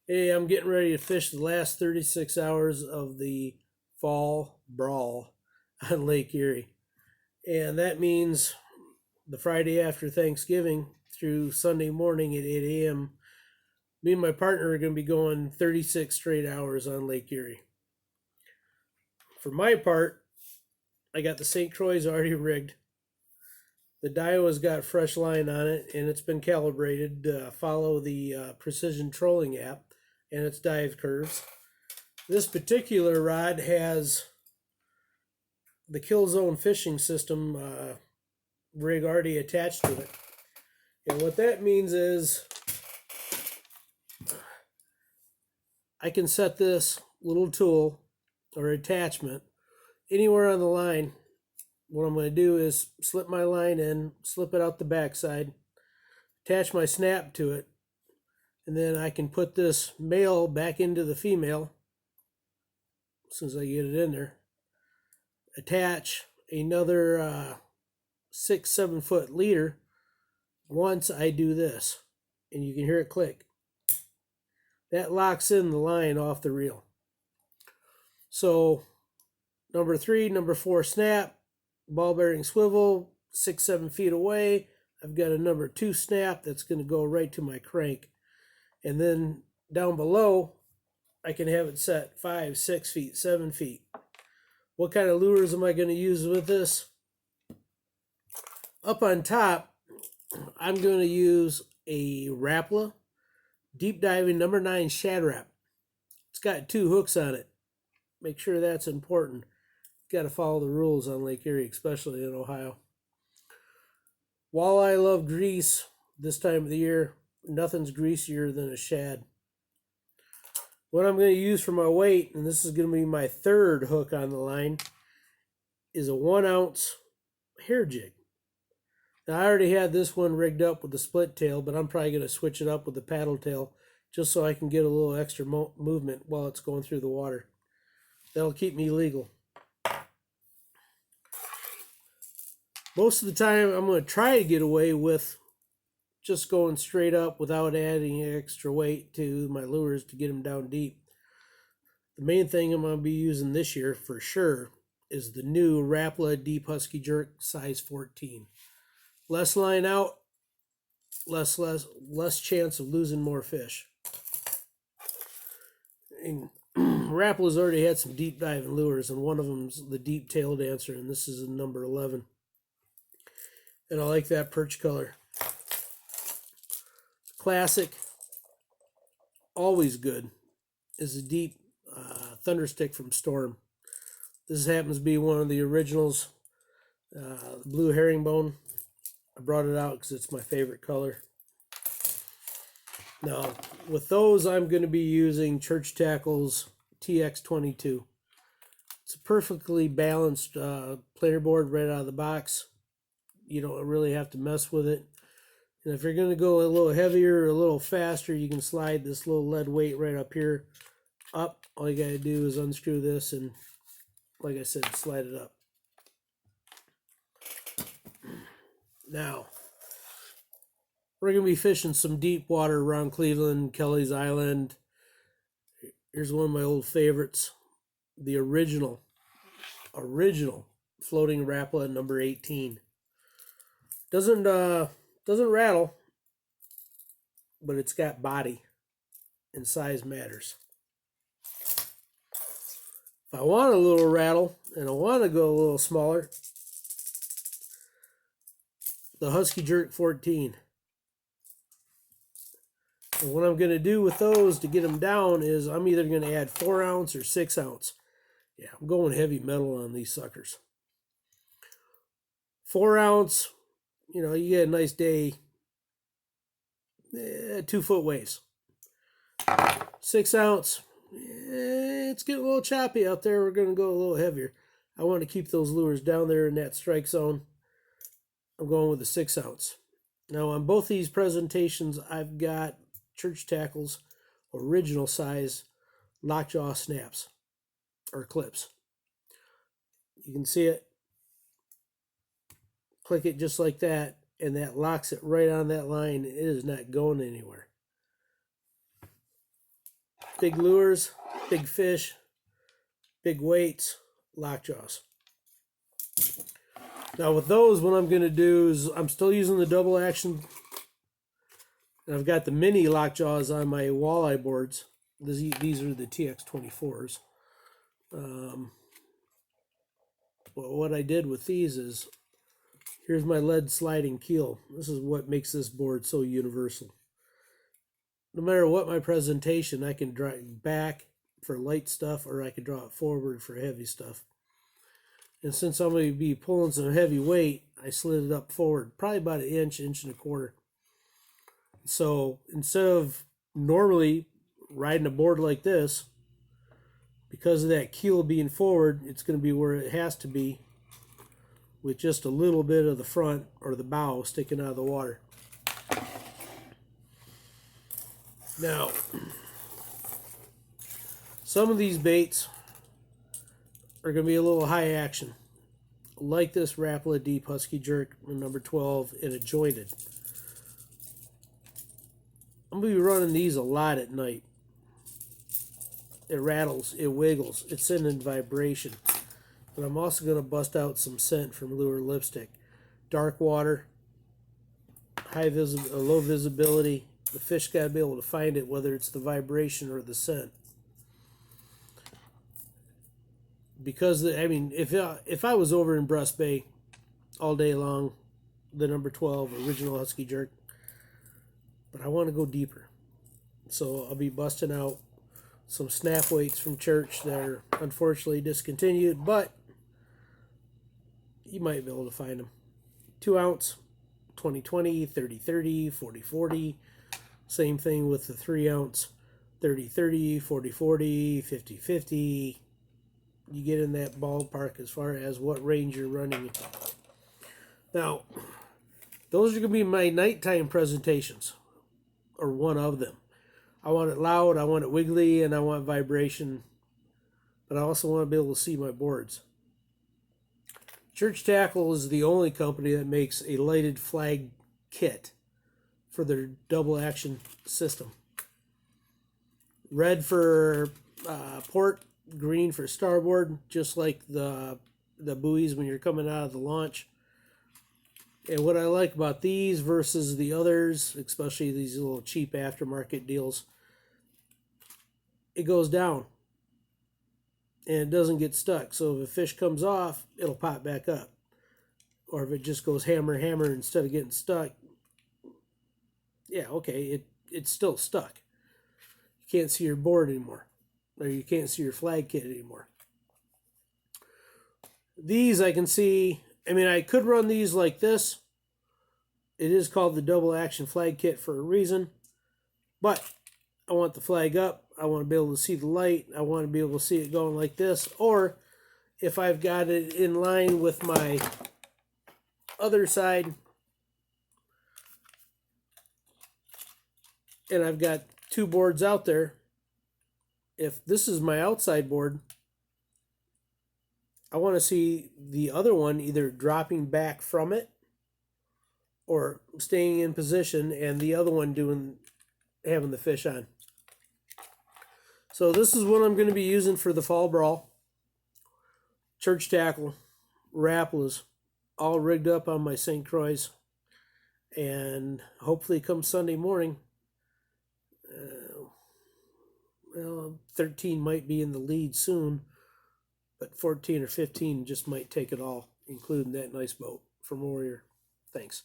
Hey, I'm getting ready to fish the last 36 hours of the fall brawl on Lake Erie. And that means the Friday after Thanksgiving through Sunday morning at 8 a.m., me and my partner are going to be going 36 straight hours on Lake Erie. For my part, I got the St. Croix already rigged. The Daiwa's got fresh line on it, and it's been calibrated to follow the Precision Trolling app and its dive curves. This particular rod has the Kill Zone fishing system rig already attached to it. And what that means is I can set this little tool or attachment anywhere on the line. What I'm going to do is slip my line in, slip it out the backside, attach my snap to it, and then I can put this male back into the female as soon as I get it in there. Attach another 6-7 foot leader once I do this, and you can hear it click. That locks in the line off the reel. So number 3, number 4 snap, ball bearing swivel, 6-7 feet away. I've got a number 2 snap that's going to go right to my crank. And then down below, I can have it set 5, 6 feet, 7 feet. What kind of lures am I going to use with this? Up on top, I'm going to use a Rapala deep diving number 9 Shad Rap. It's got 2 hooks on it. Make sure that's important. You got to follow the rules on Lake Erie, especially in Ohio. Walleye love grease this time of the year. Nothing's greasier than a shad. What I'm going to use for my weight, and this is going to be my 3rd hook on the line, is a 1 ounce hair jig. Now, I already had this one rigged up with the split tail, but I'm probably going to switch it up with the paddle tail just so I can get a little extra movement while it's going through the water. That'll keep me legal. Most of the time, I'm going to try to get away with just going straight up without adding extra weight to my lures to get them down deep. The main thing I'm going to be using this year for sure is the new Rapala Deep Husky Jerk size 14. Less line out, less chance of losing more fish. And Rapala's already had some deep diving lures, and one of them's the deep tail dancer, and this is a number 11. And I like that perch color. Classic, always good, is a deep thunderstick from Storm. This happens to be one of the originals, blue herringbone. I brought it out because it's my favorite color. Now, with those, I'm going to be using Church Tackle's TX22. It's a perfectly balanced planer board right out of the box. You don't really have to mess with it. And if you're going to go a little heavier or a little faster, you can slide this little lead weight right up here up. All you got to do is unscrew this and, like I said, slide it up. Now, we're going to be fishing some deep water around Cleveland, Kelly's Island. Here's one of my old favorites, the original floating Rapala number 18. Doesn't rattle, but it's got body, and size matters. If I want a little rattle and I want to go a little smaller, the Husky Jerk 14. And what I'm going to do with those to get them down is I'm either going to add 4 ounce or 6 ounce. Yeah, I'm going heavy metal on these suckers. 4 ounce, you get a nice day, 2 foot waves. 6 ounce, it's getting a little choppy out there. We're going to go a little heavier. I want to keep those lures down there in that strike zone. I'm going with a 6 ounce. Now on both these presentations, I've got Church Tackle's original size lockjaw snaps or clips. You can see it. Click it just like that, and that locks it right on that line. It is not going anywhere. big lures, big fish, big weights, lockjaws. Now with those, what I'm going to do is I'm still using the double action. And I've got the mini lockjaws on my walleye boards. These are the TX24s. But what I did with these is, here's my lead sliding keel. This is what makes this board so universal. No matter what my presentation, I can draw it back for light stuff, or I can draw it forward for heavy stuff. And since I'm going to be pulling some heavy weight, I slid it up forward, probably about an inch, inch and a quarter. So instead of normally riding a board like this, because of that keel being forward, it's going to be where it has to be, with just a little bit of the front or the bow sticking out of the water. Now, some of these baits are going to be a little high action, like this Rapala Deep Husky Jerk number 12 in a jointed. I'm going to be running these a lot at night. It rattles, it wiggles, it's sending vibration. But I'm also going to bust out some scent from Lure Lipstick. Dark water, low visibility. The fish got to be able to find it, whether it's the vibration or the scent. Because, I mean, if I was over in Breast Bay all day long, the number 12 original Husky Jerk, but I want to go deeper. So I'll be busting out some snap weights from church that are unfortunately discontinued, but you might be able to find them. 2 ounce, 20-20, 30-30, 40-40. Same thing with the 3 ounce, 30-30, 40-40, 50-50. You get in that ballpark as far as what range you're running. Now, those are going to be my nighttime presentations, or one of them. I want it loud, I want it wiggly, and I want vibration, but I also want to be able to see my boards. Church Tackle is the only company that makes a lighted flag kit for their double action system. Red for port, green for starboard, just like the buoys when you're coming out of the launch. And what I like about these versus the others, especially these little cheap aftermarket deals, it goes down and it doesn't get stuck. So if a fish comes off, it'll pop back up. Or if it just goes hammer, hammer instead of getting stuck, yeah, okay, it's still stuck. You can't see your board anymore, or you can't see your flag kit anymore. These I can see, I mean, I could run these like this. It is called the double action flag kit for a reason, but I want the flag up. I want to be able to see the light. I want to be able to see it going like this. Or if I've got it in line with my other side, and I've got 2 boards out there, if this is my outside board, I want to see the other one either dropping back from it or staying in position, and the other one having the fish on. So this is what I'm going to be using for the fall brawl. Church Tackle, Rapalas, all rigged up on my St. Croix, and hopefully come Sunday morning, 13 might be in the lead soon, but 14 or 15 just might take it all, including that nice boat from Warrior. Thanks.